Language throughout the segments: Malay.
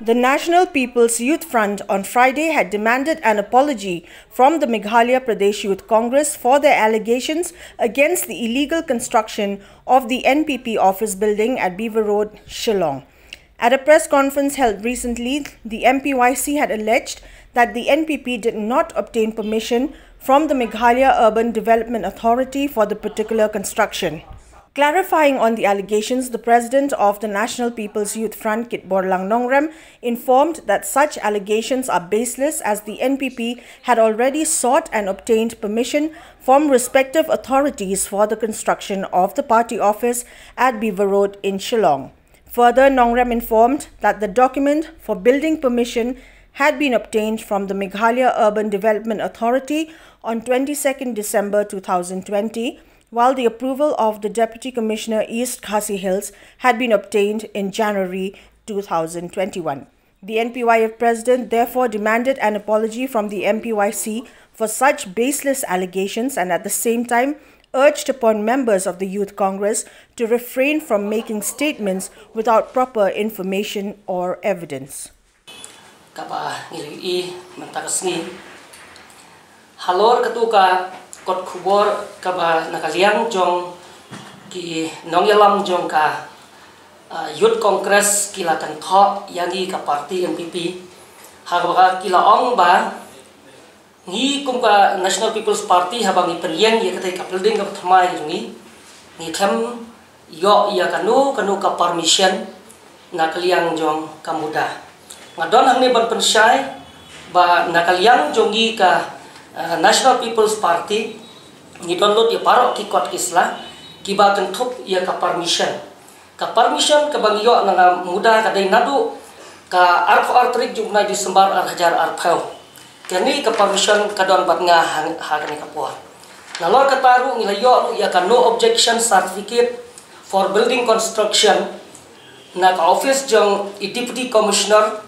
The National People's Youth Front on Friday had demanded an apology from the Meghalaya Pradesh Youth Congress for their allegations against the illegal construction of the NPP office building at Beaver Road, Shillong. At a press conference held recently, the MPYC had alleged that the NPP did not obtain permission from the Meghalaya Urban Development Authority for the particular construction. Clarifying on the allegations, the president of the National People's Youth Front, Kit Borlang Nongrem, informed that such allegations are baseless as the NPP had already sought and obtained permission from respective authorities for the construction of the party office at Beaver Road in Shillong. Further, Nongrem informed that the document for building permission had been obtained from the Meghalaya Urban Development Authority on 22nd December 2020, while the approval of the Deputy Commissioner East Khasi Hills had been obtained in January 2021. The NPYF president therefore demanded an apology from the MPYC for such baseless allegations and at the same time urged upon members of the Youth Congress to refrain from making statements without proper information or evidence. Halor ketuka kot kubor kaba nakaliang jong ki nongyalam jong ka Youth Congress kila kan tho yangi ka parti MPP haga kila ong ba ngi kum ka National People's Party habang ipenyeng ya katai ka building ka thamai ngi ni tham yo ya kanu ka permission nakaliang jong ka muda ngadon hangni ban pensai ba nakaliang jong gi ka National People's Party ni download ya parok ki kot kisla ki ba kentup ya ka permission ka bang yo nga muda ka dai nadu ka artrik jumna di sembar hajar arpau kani ka permission ka don bat nga hagani ka puah nalor ka taru ni yo ya ka no objection certificate for building construction na ka office jong Deputy Commissioner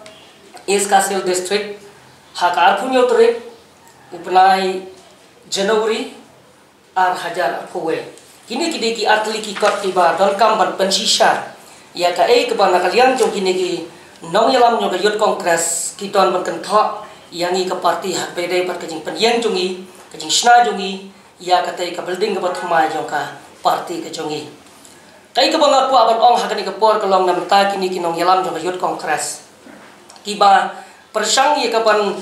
East Khasi Hills District ha ka arpunyo trik upnai Januari ar hajar kowe kini kidi ki atli ki kot tiba don kam ban pensisa ya ka ke ban nakaliang jong kini ki nong yalam jong Youth Congress ki don ban kentho yangi ka parti hak pede pat kajing penyeng jongi kajing sna jongi ya ka ka building ka bathuma jong ka parti ka jongi kai ka bang aku aban ong hakani ka por kalong nam ta kini ki nong yalam jong Youth Congress ki ba persang ya ka ban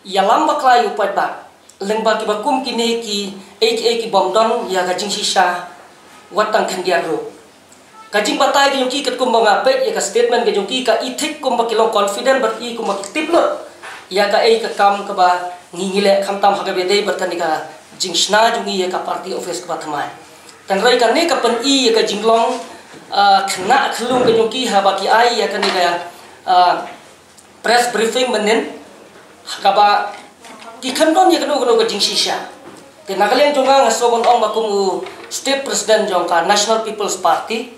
yalam baklai upat ba lengba ki bakum kini ki ki bomdon ya kajing sisa watang khandiaru kajing batai ki yongki kat kum banga pek ya ka statement ke yongki ka ithik kum bakilo confident ber i kum tiplot ya ka ka kam ka ba ngingile khamtam haga bedei bertani ka jingsna jungi ya ka party office ka thamai tan rai ka ne ka pen i ya ka jinglong khna khlung ke yongki ha ba ki ai ya ka ne ka press briefing menen kaba ki khandon ya kanu ka jingsisha ke nakalian jonga ngasobon ong bakumu state president jong ka National People's Party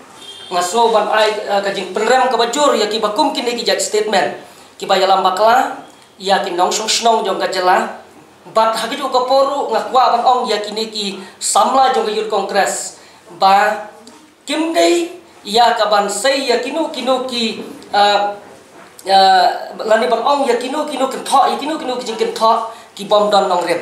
ngasoban ai ka jing penrem ka bajur ya ki bakum kini ki jak statement ki bayalam bakla ya ki nong snong jong ka jela bat hagidu ka poru ngakwa ban ong ya kini ki samla jong ka Youth Congress ba kim dei ya ka ban sei ya kinu ki lani ban ong ya kinu kentho ya kinu ki kentho ki bom don nong rem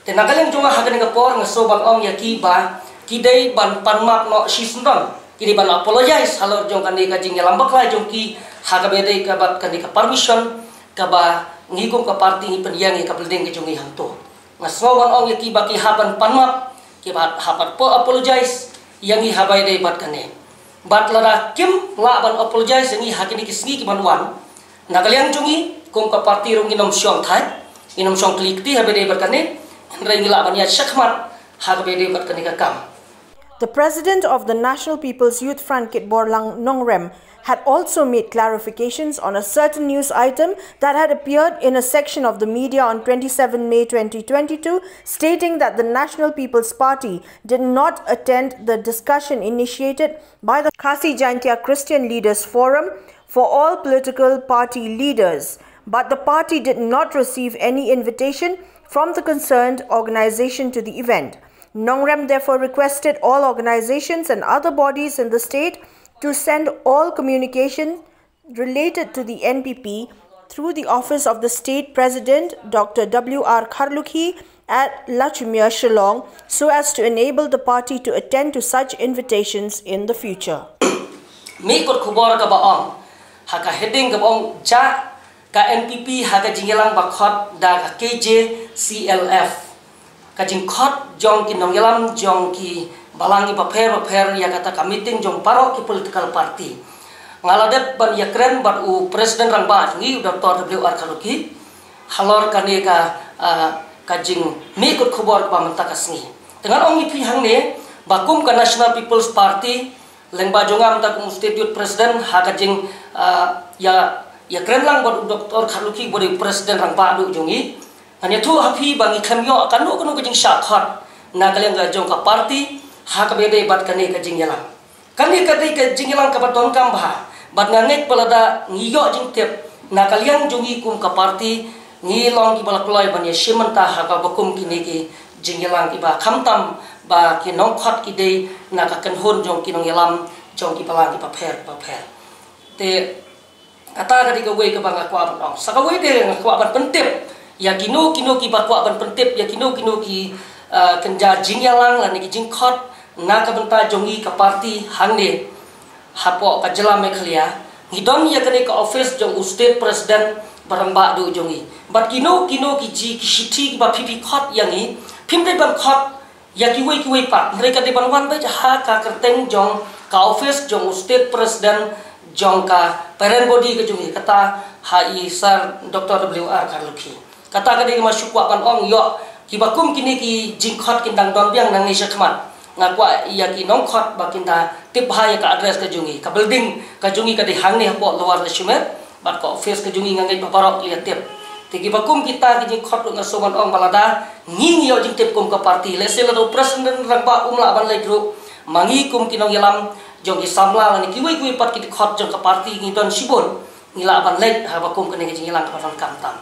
te nagaleng jonga hagan ka por ngaso ban ong ya ki ba ki dei ban panmak no sisndon ki dei ban apologize halor jong kan ka jing yalam bakla jong ki haga bedei ka bat kan ka permission ka ba ngigum ka party ni penyang ka building ke jongi hanto ngaso ban ong ya ki ba ki haban panmak ki ba hapat po apologize yang i habai dei bat kane bat lara kim la ban apologize yang i hakini ki sngi ki ban wan nakaliang jungi kum ka parti rong inom syong thai inom syong klik ti habede berkane rengila banya shakmat habede berkane ka kam. The president of the National People's Youth Front, Kit Borlang Nongrem, had also made clarifications on a certain news item that had appeared in a section of the media on 27 May 2022, stating that the National People's Party did not attend the discussion initiated by the Khasi Jaintia Christian Leaders Forum for all political party leaders, but the party did not receive any invitation from the concerned organization to the event. Nongrem therefore requested all organizations and other bodies in the state to send all communication related to the NPP through the office of the State President, Dr. W.R. Kharlukhi, at Lachumia, Shillong, so as to enable the party to attend to such invitations in the future. Mi kot khubor ka baong, haka heading ka baong ja ka NPP haka jingelang bakot da ka KJ CLF. Ka jingkot jong ki nongyalam jong ki balangi paper ya kata ka meeting jong parok ki political party. Ngaladet ban yakren bat u presiden rang ba ngi Dr. W.R. Kharlukhi halor kane ka jing mi kot khubor ka menta kasngi. Dengan ong ipi hang ne bakum ka National People's Party lengba jongam ta kum state youth president haka jing ya kren lang bat Dr. Kharlukhi bodi presiden rang ba du jongi. Hanya tu happy bangi kamyo kanu kejing syakhat na kalian ga jong ka party haka bede bat kane ka jing yalang. Kani kadai ka jing yalang ka baton kam bah bat ngangek pelada ngiyo jing tep na kalian jongi kum ka party ngilong ki balakloi ban ya shimanta haka bakum kini ki jing yalang ki ba khamtam ba ki nong khat ki dei na ka kan hon jong ki nong yalam jong ki balang ki paper te kata kadi ka wei ka bang akwa ban saka wei de akwa ban pentip ya kino ki bakwa ban pentip ya kino ki kenja jingyalang lan ki jingkhot na ka benta jongi ka party hangne hapo ka jela mekhalia ngidom ya kane ka office jong state president baramba du jongi bat kino ki ji ki shiti ba pipi khot yangi pimde ban khot ya ki wei pa mereka de ban wan ba ha ka kerteng jong ka office jong state president jong ka parent body ka jongi kata hai sir Dr. W.R. Kharlukhi kata kadang masuk kuat kan ong yo kibakum kini ki jingkhot kindang don biang nang Asia Khmat ngakwa iya ki nongkhot bakinda tip bahaya ka address ka jungi ka building ka jungi ka dihang ni hapo luar da shumet bat ko office ka jungi ngangai paparok lihat tip tigi bakum kita ki jingkhot nga soman ong balada nging yo jing tip kum ka party lesel do president rangba umla ban lai group mangi kum kinong yalam jong ki samla lan ki wei pat ki khot jong ka party ngidon sibon ngila ban lai ha bakum kene ki jingilang ka kam tam